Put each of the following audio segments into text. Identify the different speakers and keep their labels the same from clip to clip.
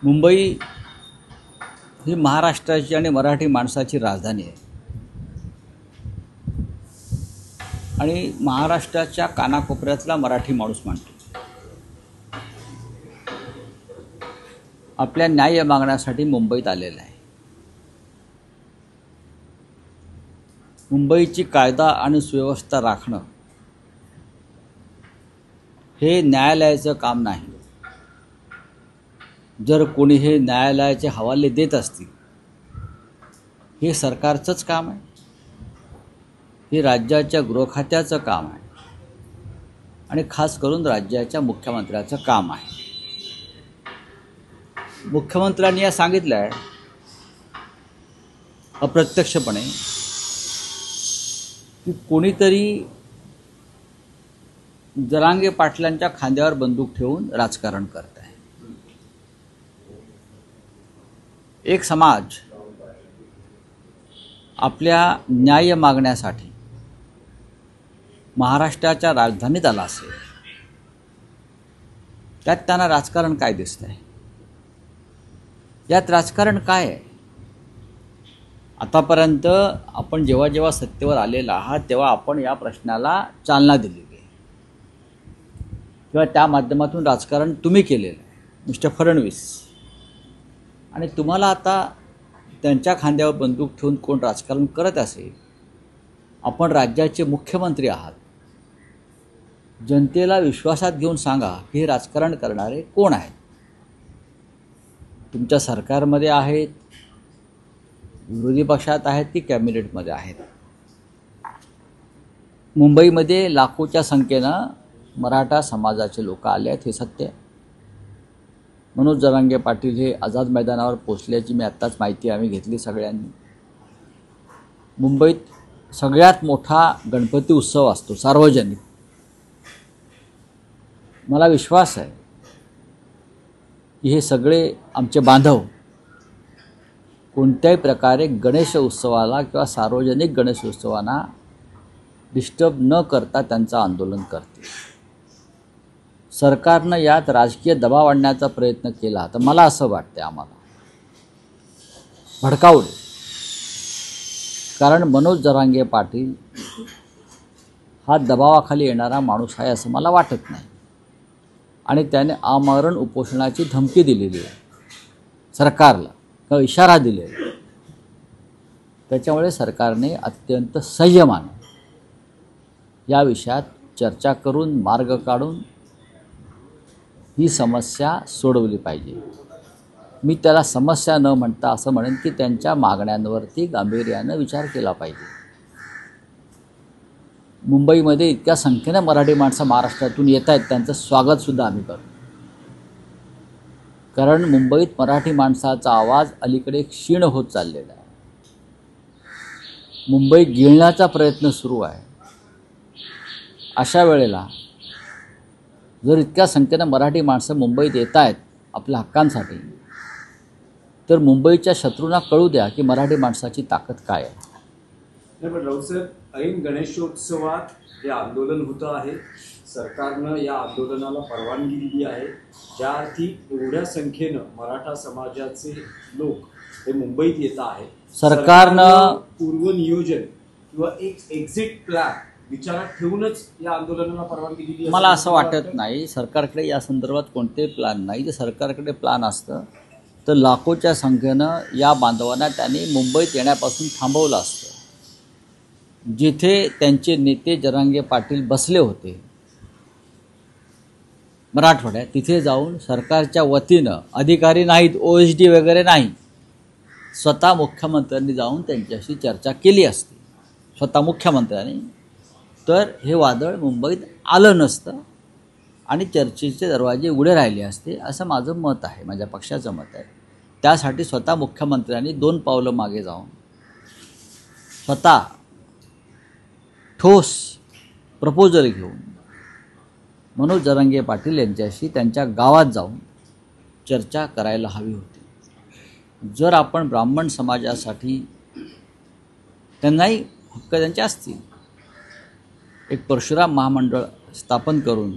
Speaker 1: मुंबई ही महाराष्ट्राची आणि मराठी माणसाची राजधानी आहे आणि महाराष्ट्राच्या कानाकोपऱ्यातला मराठी माणूस मानतो. आपल्या न्याय मागण्यासाठी मुंबईत आलेला आहे. मुंबईची कायदा आणि सुव्यवस्था राखणं हे न्यायालयाचं काम नाही. जर कोणी हे न्यायालयाचे हवाले देत असतील, हे सरकारचंच काम आहे, हे राज्याच्या गृहखात्याचं काम आहे आणि खास करून राज्याच्या मुख्यमंत्र्याचं काम आहे. मुख्यमंत्र्यांनी या सांगितलं आहे अप्रत्यक्षपणे की कोणीतरी जरांगे पाटलांच्या खांद्यावर बंदूक ठेवून राजकारण करत आहे. एक समाज आपल्या न्याय मागण्यासाठी महाराष्ट्राच्या राजधानीत आला असेल, त्यात त्यांना राजकारण काय दिसतंय? यात राजकारण काय आहे? आतापर्यंत आपण जेव्हा जेव्हा सत्तेवर आलेला आहात तेव्हा आपण या प्रश्नाला चालना दिलेली आहे किंवा त्या माध्यमातून राजकारण तुम्ही केलेलं आहे, मिस्टर फडणवीस. आणि तुम्हाला आता त्यांच्या खांद्यावर बंदूक ठेवून कोण राजकारण करत असेल, आपण राज्याचे मुख्यमंत्री आहात, जनतेला विश्वासात घेऊन सांगा की हे राजकारण करणारे कोण आहेत. तुमच्या सरकारमध्ये आहेत, विरोधी पक्षात आहेत की कॅबिनेटमध्ये आहेत. मुंबईमध्ये लाखोच्या संख्येनं मराठा समाजाचे लोक आले आहेत, हे सत्य आहे. मनोज जरांगे पाटील हे आझाद मैदानावर पोचल्याची मी आत्ताच माहिती आम्ही घेतली सगळ्यांनी. मुंबईत सगळ्यात मोठा गणपती उत्सव असतो सार्वजनिक. मला विश्वास आहे की हे सगळे आमचे बांधव कोणत्याही प्रकारे गणेश उत्सवाला किंवा सार्वजनिक गणेश उत्सवांना डिस्टर्ब न करता त्यांचं आंदोलन करतील. सरकारनं यात राजकीय दबाव आणण्याचा प्रयत्न केला तर मला असं वाटतं आम्हाला भडकावलं. कारण मनोज जरांगे पाटील हा दबावाखाली येणारा माणूस आहे असं मला वाटत नाही आणि त्याने आमरण उपोषणाची धमकी दिलेली आहे सरकारला किंवा इशारा दिलेला. त्याच्यामुळे सरकारने अत्यंत संयमाने या विषयात चर्चा करून मार्ग काढून ही समस्या सोडवली पाहिजे. मी त्याला समस्या न म्हणता असं म्हणेन की त्यांच्या मागण्यांवरती गांभीर्यानं विचार केला पाहिजे. मुंबईमध्ये इतक्या संख्येनं मराठी माणसं महाराष्ट्रातून येत आहेत, त्यांचं स्वागतसुद्धा आम्ही करतो. कारण मुंबईत मराठी माणसाचा आवाज अलीकडे क्षीण होत चाललेला आहे. मुंबई गिळण्याचा प्रयत्न सुरू आहे. अशा वेळेला जर इतक्या संख्येनं मराठी माणसं मुंबईत येत आहेत आपल्या हक्कांसाठी, तर मुंबईच्या शत्रूंना कळू द्या की मराठी माणसाची ताकद काय आहे.
Speaker 2: नाही पण राऊत साहेब, ऐन गणेशोत्सवात हे आंदोलन होतं आहे. सरकारनं या आंदोलनाला परवानगी दिली आहे. ज्या अर्थी एवढ्या संख्येनं मराठा समाजाचे लोक हे मुंबईत येत आहेत,
Speaker 1: सरकारनं
Speaker 2: पूर्वनियोजन किंवा एक एक्झिट प्लॅन विचारात ठेवूनच या आंदोलनाला परवानगी दिली.
Speaker 1: मला असं वाटत नाही. सरकारकडे या संदर्भात कोणतेही प्लॅन नाही. जर सरकारकडे प्लॅन असतं तर लाखोच्या संख्येनं या बांधवांना त्यांनी मुंबईत येण्यापासून थांबवलं असतं. जिथे त्यांचे नेते जरांगे पाटील बसले होते मराठवाड्यात, तिथे जाऊन सरकारच्या वतीनं, अधिकारी नाहीत, OSD वगैरे नाही, स्वतः मुख्यमंत्र्यांनी जाऊन त्यांच्याशी चर्चा केली असती, स्वतः मुख्यमंत्र्यांनी, तर हे वादळ मुंबईत आलं नसतं आणि चर्चेचे दरवाजे उघडे राहिले असते असं माझं मत आहे, माझ्या पक्षाचं मत आहे. त्यासाठी स्वतः मुख्यमंत्र्यांनी 2 पावलं मागे जाऊन स्वतः ठोस प्रपोजल घेऊन मनोज जरांगे पाटील यांच्याशी त्यांच्या गावात जाऊन चर्चा करायला हवी होती. जर आपण ब्राह्मण समाजासाठी, त्यांनाही हक्क त्यांचे असतील, एक परशुराम महामंडळ स्थापन करून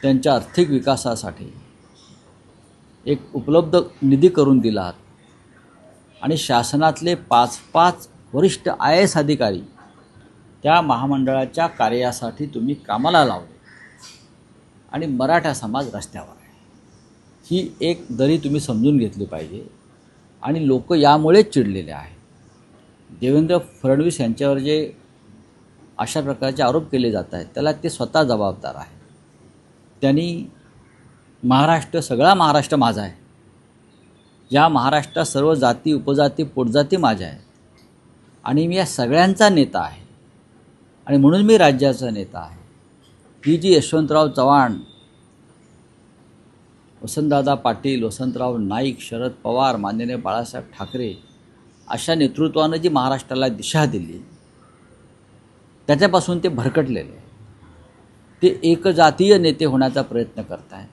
Speaker 1: त्यांच्या आर्थिक विकासासाठी एक उपलब्ध निधी करून दिलात आणि शासनातले 5-5 वरिष्ठ IAS अधिकारी त्या महामंडळाच्या कार्यासाठी तुम्ही कामाला लावले आणि मराठा समाज रस्त्यावर आहे, ही एक दरी तुम्ही समजून घेतली पाहिजे. आणि लोक यामुळेच चिडलेले आहेत. देवेंद्र फडणवीस यांच्यावर जे अशा प्रकारचे आरोप केले जात आहेत त्याला ते स्वतः जबाबदार आहे. त्यांनी सगळा महाराष्ट्र माझा आहे, या महाराष्ट्रात सर्व जाती उपजाती पोटजाती माझ्या आहेत आणि मी या सगळ्यांचा नेता आहे आणि म्हणून मी राज्याचा नेता आहे. ही जी यशवंतराव चव्हाण, वसंतदादा पाटील, वसंतराव नाईक, शरद पवार, माननीय बाळासाहेब ठाकरे अशा नेतृत्वानं जी महाराष्ट्राला दिशा दिली त्याच्यापासून ते भरकटलेले, ते एकजातीय नेते होण्याचा प्रयत्न करत आहेत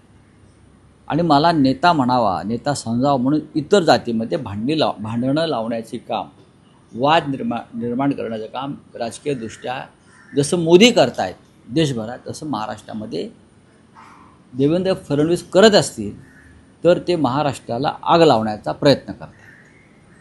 Speaker 1: आणि मला नेता म्हणावा, नेता समजावा म्हणून इतर जातीमध्ये भांडणं लावण्याचे काम, वाद निर्माण करण्याचं काम राजकीयदृष्ट्या जसं मोदी करतायत देशभरात, तसं महाराष्ट्रामध्ये देवेंद्र फडणवीस करत असतील तर ते महाराष्ट्राला आग लावण्याचा प्रयत्न करतात.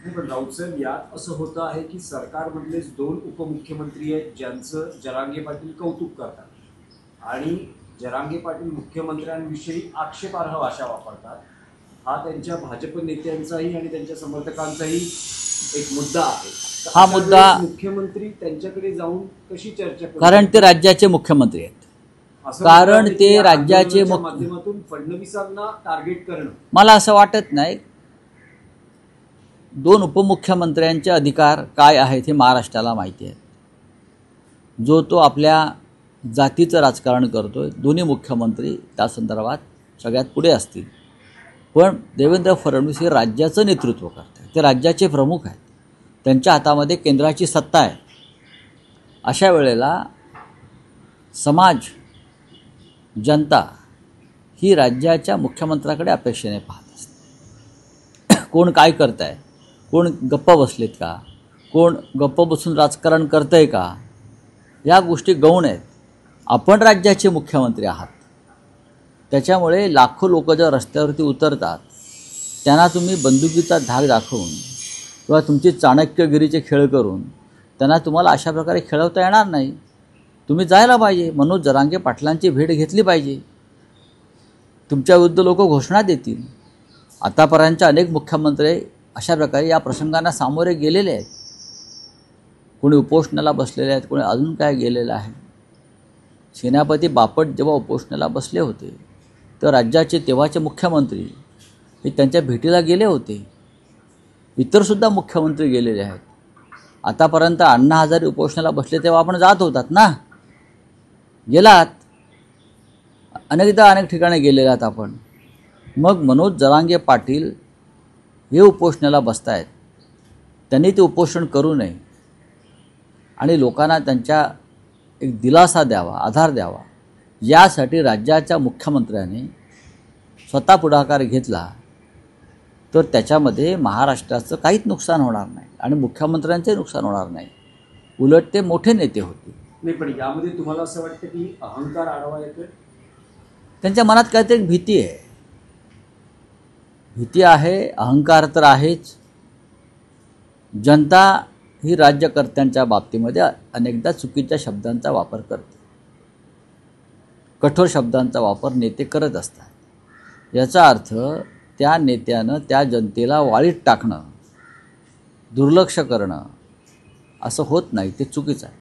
Speaker 2: पण राऊत साहेब, यात असं होतं आहे की सरकारमधलेच 2 उपमुख्यमंत्री आहेत ज्यांचं जरांगे पाटील कौतुक करतात आणि जरांगे पाटील मुख्यमंत्र्यांविषयी आक्षेपार्ह भाषा वापरतात. हा त्यांच्या भाजप नेत्यांचाही आणि त्यांच्या समर्थकांचाही एक मुद्दा आहे.
Speaker 1: हा मुद्दा
Speaker 2: मुख्यमंत्री त्यांच्याकडे जाऊन कशी चर्चा करतात?
Speaker 1: कारण ते राज्याचे मुख्यमंत्री आहेत. कारण ते राज्याचे
Speaker 2: माध्यमातून फडणवीसांना टार्गेट करणं,
Speaker 1: मला असं वाटत नाही. 2 उपमुख्यमंत्र्यांचे अधिकार काय आहेत हे महाराष्ट्राला माहिती आहे. जो तो आपल्या जातीचं राजकारण करतोय, दोन्ही मुख्यमंत्री त्या संदर्भात सगळ्यात पुढे असतील. पण देवेंद्र फडणवीस हे राज्याचं नेतृत्व करत आहेत, ते राज्याचे प्रमुख आहेत, त्यांच्या हातामध्ये केंद्राची सत्ता आहे. अशा वेळेला समाज, जनता ही राज्याच्या मुख्यमंत्र्याकडे अपेक्षेने पाहत असते. कोण काय करत आहे, कोण गप्प बसलेत का, कोण गप्प बसून राजकारण करतं आहे का, या गोष्टी गौण आहेत. आपण राज्याचे मुख्यमंत्री आहात, त्याच्यामुळे लाखो लोक जर रस्त्यावरती उतरतात त्यांना तुम्ही बंदुकीचा धाक दाखवून किंवा तुमची चाणक्यगिरीचे खेळ करून त्यांना तुम्हाला अशा प्रकारे खेळवता येणार नाही. तुम्ही जायला पाहिजे, मनोज जरांगे पाटलांची भेट घेतली पाहिजे. तुमच्याविरुद्ध लोक घोषणा देतील. आतापर्यंतचे अनेक मुख्यमंत्री अशा प्रकारे या प्रसंगांना सामोरे गेलेले आहेत. कोणी उपोषणाला बसलेले आहेत, कोणी अजून काय गेलेलं आहे. सेनापती बापट जेव्हा उपोषणाला बसले होते तर राज्याचे तेव्हाचे मुख्यमंत्री हे त्यांच्या भेटीला गेले होते. इतरसुद्धा मुख्यमंत्री गेलेले आहेत. आतापर्यंत अण्णा हजारे उपोषणाला बसले तेव्हा आपण जात होतात ना, गेलात, अनेक ठिकाणी गेलेले आहात आपण. मग मनोज जरांगे पाटील हे उपोषणाला बसत आहेत, त्यांनी ते उपोषण करू नये आणि लोकांना त्यांच्या एक दिलासा द्यावा, आधार द्यावा, यासाठी राज्याच्या मुख्यमंत्र्याने स्वतः पुढाकार घेतला तर त्याच्यामध्ये महाराष्ट्राचं काहीच नुकसान होणार नाही आणि मुख्यमंत्र्यांचंही नुकसान होणार नाही. उलट ते मोठे नेते होते.
Speaker 2: नाही, पण यामध्ये तुम्हाला असं वाटतं की अहंकार आढावा येतोय?
Speaker 1: त्यांच्या मनात काहीतरी भीती आहे. भीती आहे, अहंकार तर आहेच. जनता ही राज्यकर्त्यांच्या बाबतीमध्ये अनेकदा चुकीच्या शब्दांचा वापर करते. कठोर शब्दांचा वापर नेते करत असतात. याचा अर्थ त्या नेत्यानं त्या जनतेला वाळीत टाकणं, दुर्लक्ष करणं असं होत नाही, ते चुकीचं आहे.